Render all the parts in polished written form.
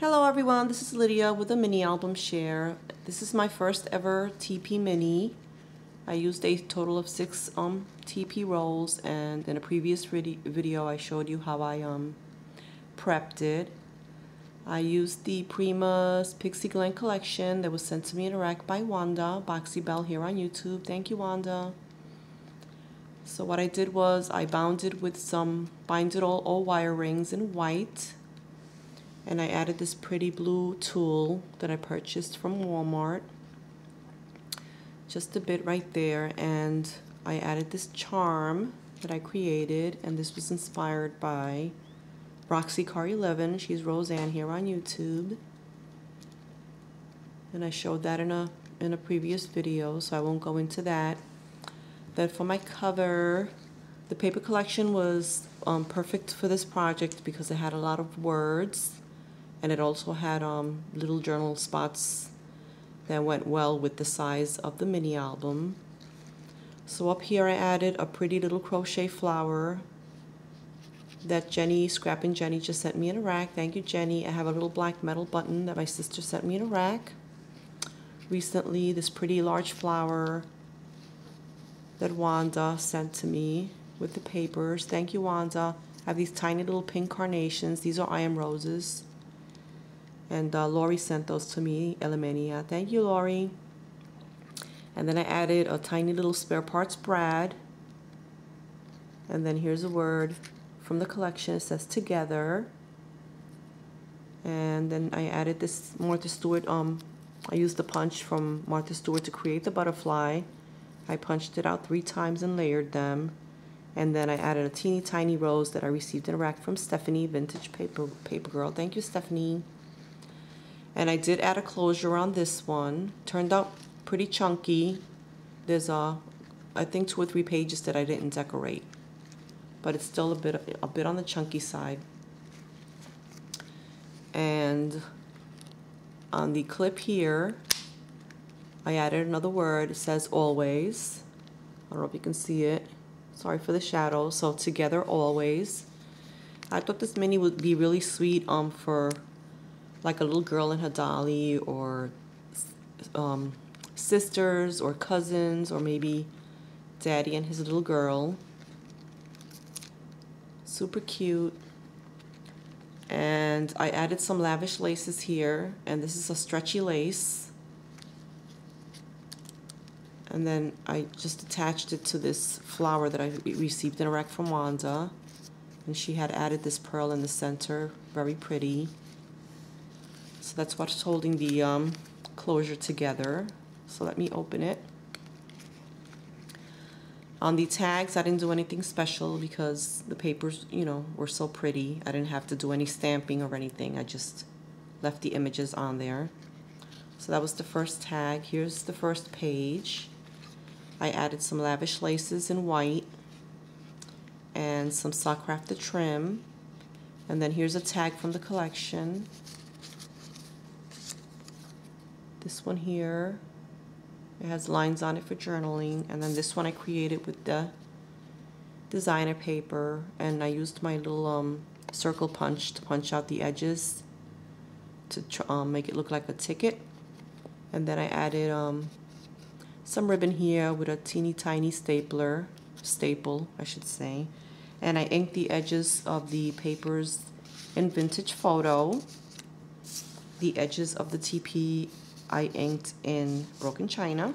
Hello everyone, this is Lydia with a mini album share. This is my first ever TP mini. I used a total of 6 TP rolls, and in a previous video I showed you how I prepped it. I used the Prima's Pixie Glen collection that was sent to me in a rack by Wanda, Boxy Bell here on YouTube. Thank you, Wanda. So what I did was I bound it with some binded all wire rings in white. And I added this pretty blue tulle that I purchased from Walmart. Just a bit right there. And I added this charm that I created. And this was inspired by Roxy Car 11. She's Roseanne here on YouTube. And I showed that in a previous video, so I won't go into that. Then for my cover, the paper collection was perfect for this project because it had a lot of words. And it also had little journal spots that went well with the size of the mini album. So up here I added a pretty little crochet flower that Scrappin' Jenny just sent me in a rack. Thank you, Jenny. I have a little black metal button that my sister sent me in a rack recently. This pretty large flower that Wanda sent to me with the papers. Thank you, Wanda. I have these tiny little pink carnations. These are iron roses. And Lori sent those to me, Elemania. Thank you, Lori. And then I added a tiny little spare parts brad. And then here's a word from the collection. It says together. And then I added this Martha Stewart. I used the punch from Martha Stewart to create the butterfly. I punched it out 3 times and layered them. And then I added a teeny tiny rose that I received in a rack from Stephanie, Vintage Paper Girl. Thank you, Stephanie. And I did add a closure on this one. Turned out pretty chunky. There's I think 2 or 3 pages that I didn't decorate, but it's still a bit on the chunky side. And on the clip here, I added another word. It says always. I don't know if you can see it. Sorry for the shadow. So together always. I thought this mini would be really sweet for like a little girl and her dolly, or sisters or cousins, or maybe daddy and his little girl. Super cute. And I added some lavish laces here, and this is a stretchy lace. And then I just attached it to this flower that I received in a rack from Wanda, and she had added this pearl in the center. Very pretty. So that's what's holding the closure together. So let me open it. On the tags, I didn't do anything special because the papers, were so pretty. I didn't have to do any stamping or anything. I just left the images on there. So that was the first tag. Here's the first page. I added some lavish laces in white and some sock crafted trim. And then here's a tag from the collection. This one here, it has lines on it for journaling. And then this one I created with the designer paper, and I used my little circle punch to punch out the edges to make it look like a ticket. And then I added some ribbon here with a teeny tiny staple, I should say. And I inked the edges of the papers in Vintage Photo. The edges of the TP I inked in Broken China.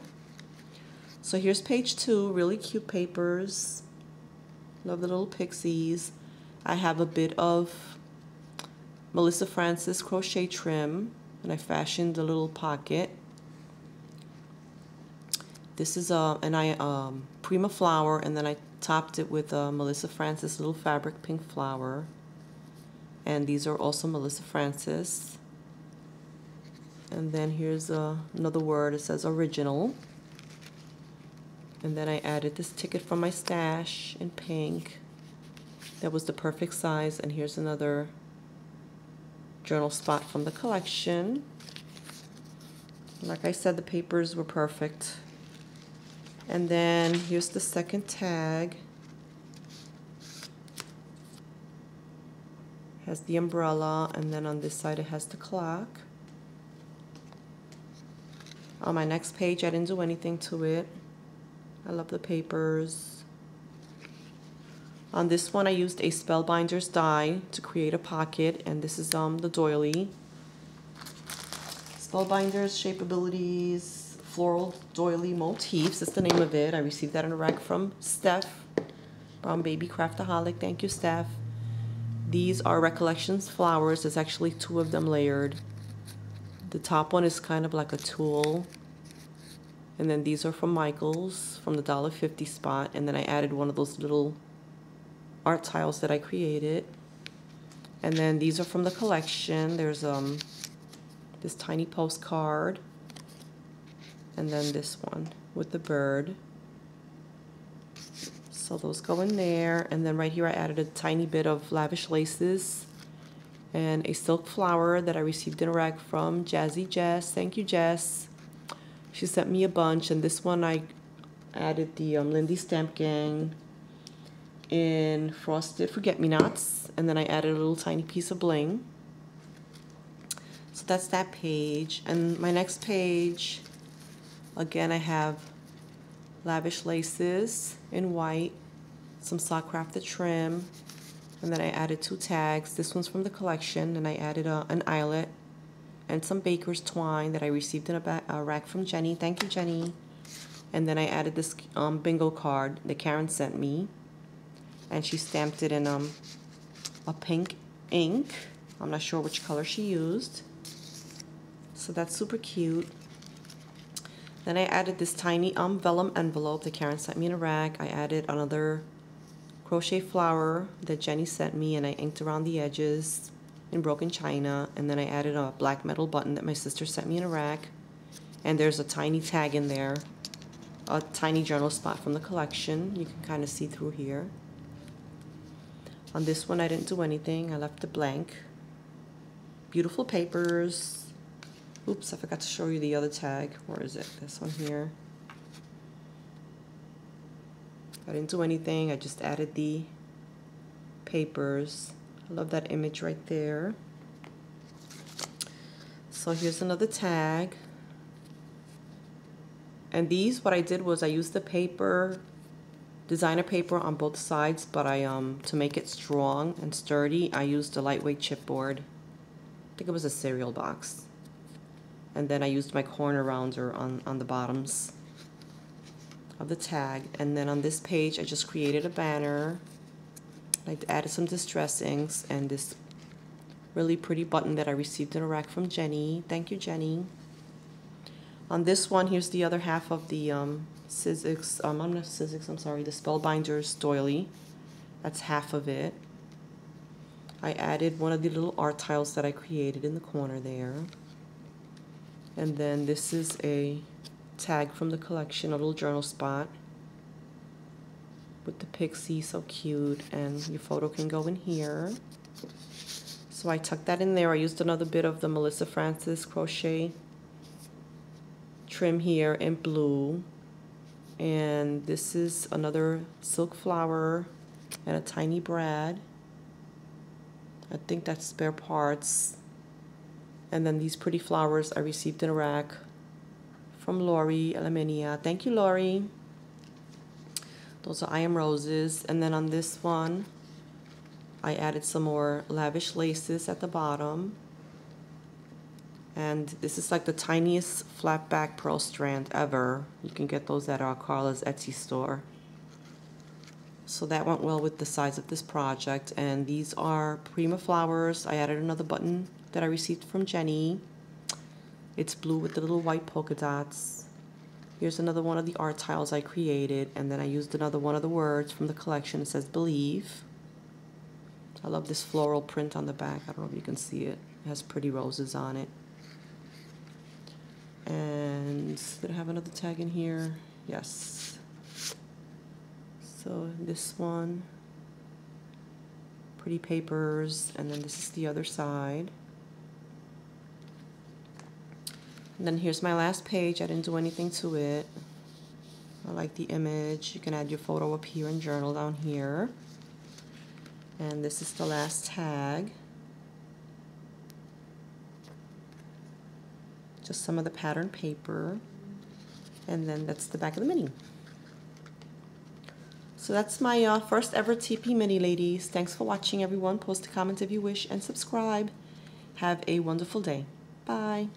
So here's page 2, really cute papers. Love the little pixies. I have a bit of Melissa Francis crochet trim, and I fashioned a little pocket. This is a Prima flower, and then I topped it with a Melissa Francis little fabric pink flower. And these are also Melissa Francis. And then here's another word. It says original. And then I added this ticket from my stash in pink. That was the perfect size. And here's another journal spot from the collection. Like I said, the papers were perfect. And then here's the second tag. has the umbrella, and then on this side it has the clock. On my next page, I didn't do anything to it. I love the papers. On this one, I used a Spellbinder's die to create a pocket, and this is the doily. Spellbinder's Shapeabilities Floral Doily Motifs. That's the name of it. I received that in a rack from Steph, Brown Baby Craftaholic. Thank you, Steph. These are Recollections flowers. There's actually 2 of them layered. The top one is kind of like a tulle. And then these are from Michael's, from the $1.50 spot. And then I added one of those little art tiles that I created. And then these are from the collection. There's this tiny postcard. And then this one with the bird. So those go in there. And then right here I added a tiny bit of lavish laces and a silk flower that I received in a rack from Jazzy Jess. Thank you, Jess. She sent me a bunch, and this one I added the Lindy Stamp Gang in Frosted Forget-Me-Nots, and then I added a little tiny piece of bling. So that's that page. And my next page, again, I have lavish laces in white, some sock crafted trim, and then I added 2 tags. This one's from the collection, and I added an eyelet and some baker's twine that I received in a rack from Jenny. Thank you, Jenny. And then I added this bingo card that Karen sent me, and she stamped it in a pink ink. I'm not sure which color she used. So that's super cute. Then I added this tiny vellum envelope that Karen sent me in a rack. I added another crochet flower that Jenny sent me, and I inked around the edges in broken china. And then I added a black metal button that my sister sent me in a rack. And there's a tiny tag in there, a tiny journal spot from the collection. You can kind of see through here. On this one, I didn't do anything. I left it blank. Beautiful papers. Oops, I forgot to show you the other tag. Where is it? This one here. I didn't do anything. I just added the papers. I love that image right there. So here's another tag. And these, what I did was I used the paper, designer paper on both sides, but I to make it strong and sturdy, I used a lightweight chipboard. I think it was a cereal box. And then I used my corner rounder on the bottoms of the tag. And then on this page, I just created a banner. I added some distressings and this really pretty button that I received in a rack from Jenny. Thank you, Jenny. On this one, here's the other half of the Sizzix, I'm sorry, the Spellbinder's doily. That's half of it. I added one of the little art tiles that I created in the corner there. And then this is a tag from the collection, a little journal spot with the Pixie, so cute, and your photo can go in here. So I tucked that in there. I used another bit of the Melissa Francis crochet trim here in blue. And this is another silk flower and a tiny brad. I think that's spare parts. And then these pretty flowers I received in a rack from Lori Elaminia. Thank you, Lori. Those are I Am Roses. And then on this one, I added some more lavish laces at the bottom. And this is like the tiniest flat back pearl strand ever. You can get those at our Carla's Etsy store. So that went well with the size of this project. And these are Prima flowers. I added another button that I received from Jenny. It's blue with the little white polka dots. Here's another one of the art tiles I created, and then I used another one of the words from the collection. It says believe. I love this floral print on the back. I don't know if you can see it. It has pretty roses on it. And did I have another tag in here? Yes. So this one, pretty papers, and then this is the other side. And then here's my last page. I didn't do anything to it. I like the image. You can add your photo up here and journal down here. And this is the last tag. just some of the pattern paper, and then that's the back of the mini. So that's my first ever TP mini, ladies. Thanks for watching, everyone. Post a comment if you wish and subscribe. Have a wonderful day. Bye.